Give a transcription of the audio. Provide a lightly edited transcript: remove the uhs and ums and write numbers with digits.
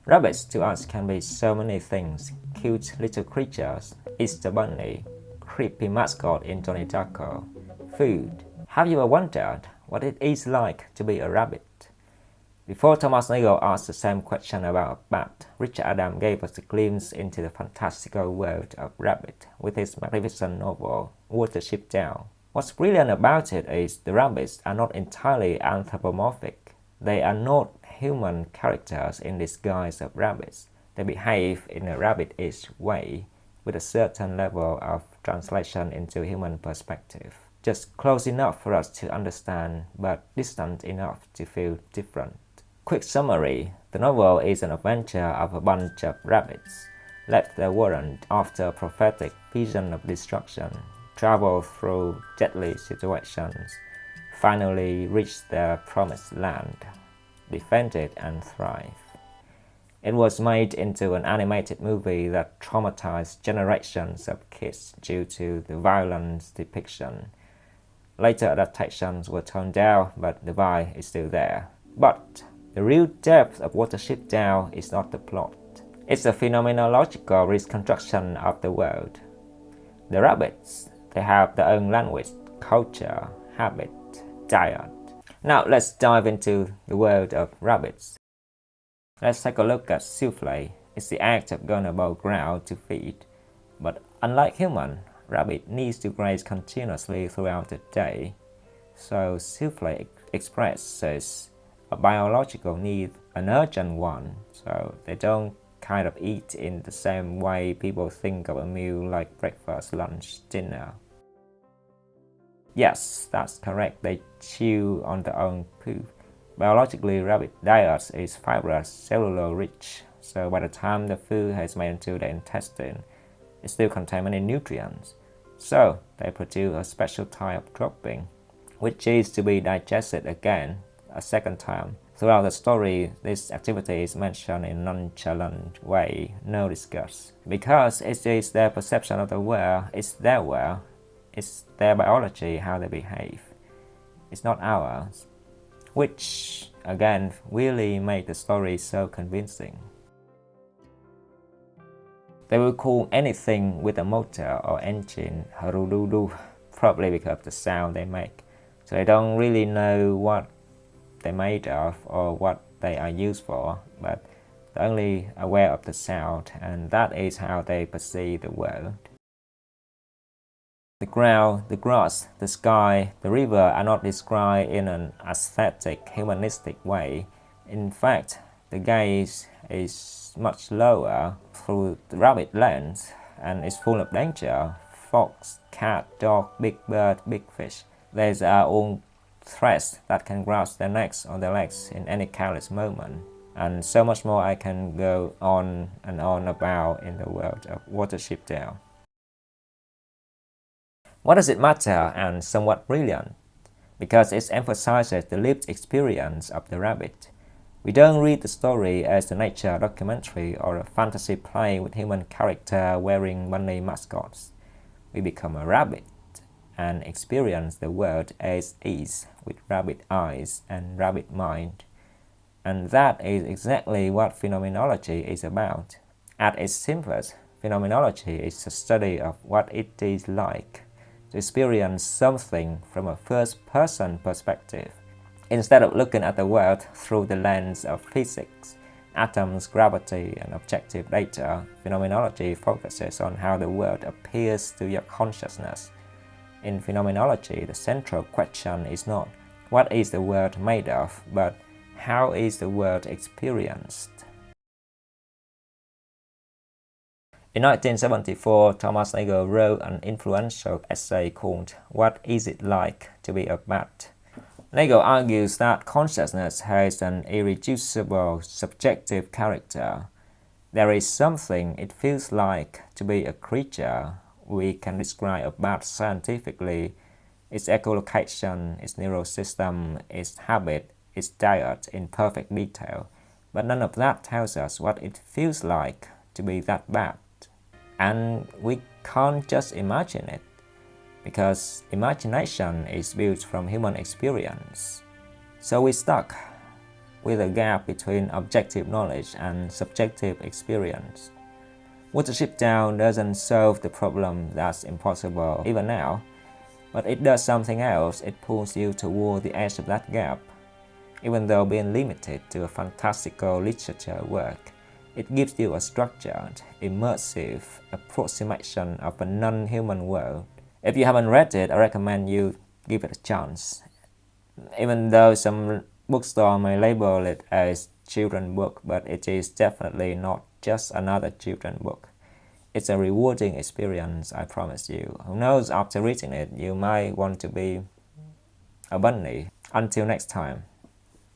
Rabbits to us can be so many things: cute little creatures, Easter bunny, creepy mascot in Donnie Darko, food. Have you ever wondered what it is like to be a rabbit? Before Thomas Nagel asked the same question about a bat, Richard Adams gave us a glimpse into the fantastical world of rabbit with his magnificent novel, Watership Down. What's brilliant about it is the rabbits are not entirely anthropomorphic. They are not human characters in disguise of rabbits. They behave in a rabbit-ish way, with a certain level of translation into human perspective. Just close enough for us to understand, but distant enough to feel different. Quick summary: the novel is an adventure of a bunch of rabbits, left their warrant after a prophetic vision of destruction, travel through deadly situations, finally reach their promised land, defend it and thrive. It was made into an animated movie that traumatized generations of kids due to the violent depiction. Later adaptations were toned down, but the vibe is still there. But the real depth of Watership Down is not the plot. It's a phenomenological reconstruction of the world. The rabbits, they have their own language, culture, habit, diet. Now let's dive into the world of rabbits. Let's take a look at souffle. It's the act of going above ground to feed. But unlike human, rabbit needs to graze continuously throughout the day. So souffle expresses a biological need, an urgent one. So they don't kind of eat in the same way people think of a meal like breakfast, lunch, dinner. Yes, that's correct. They chew on their own poop. Biologically, rabbit diet is fibrous, cellular-rich, so by the time the food has made it into the intestine, it still contains many nutrients. So they produce a special type of dropping, which is to be digested again a second time. Throughout the story, this activity is mentioned in a nonchalant way, no disgust, because it is their perception of the world, it's their world, it's their biology, how they behave. It's not ours. Which, again, really made the story so convincing. They will call anything with a motor or engine harululu, probably because of the sound they make. So they don't really know what they're made of or what they are used for, but they're only aware of the sound, and that is how they perceive the world. The ground, the grass, the sky, the river are not described in an aesthetic, humanistic way. In fact, the gaze is much lower through the rabbit lens and is full of danger. Fox, cat, dog, big bird, big fish. These are all threats that can grasp their necks or their legs in any careless moment. And so much more I can go on and on about in the world of Watership Down. What does it matter and somewhat brilliant? Because it emphasizes the lived experience of the rabbit. We don't read the story as a nature documentary or a fantasy play with human character wearing bunny mascots. We become a rabbit and experience the world as is with rabbit eyes and rabbit mind. And that is exactly what phenomenology is about. At its simplest, phenomenology is a study of what it is like to experience something from a first-person perspective. Instead of looking at the world through the lens of physics, atoms, gravity, and objective data, phenomenology focuses on how the world appears to your consciousness. In phenomenology, the central question is not what is the world made of, but how is the world experienced? In 1974, Thomas Nagel wrote an influential essay called What Is It Like to Be a Bat? Nagel argues that consciousness has an irreducible subjective character. There is something it feels like to be a creature. We can describe a bat scientifically, its echolocation, its neural system, its habit, its diet in perfect detail, but none of that tells us what it feels like to be that bat. And we can't just imagine it, because imagination is built from human experience. So we're stuck. with a gap between objective knowledge and subjective experience. Watership Down doesn't solve the problem that's impossible even now, but it does something else. It pulls you toward the edge of that gap. Even though being limited to a fantastical literature work, it gives you a structured, immersive approximation of a non-human world. If you haven't read it, I recommend you give it a chance. Even though some bookstore may label it as children's book, but it is definitely not just another children's book. It's a rewarding experience, I promise you. Who knows, after reading it, you might want to be a bunny. Until next time.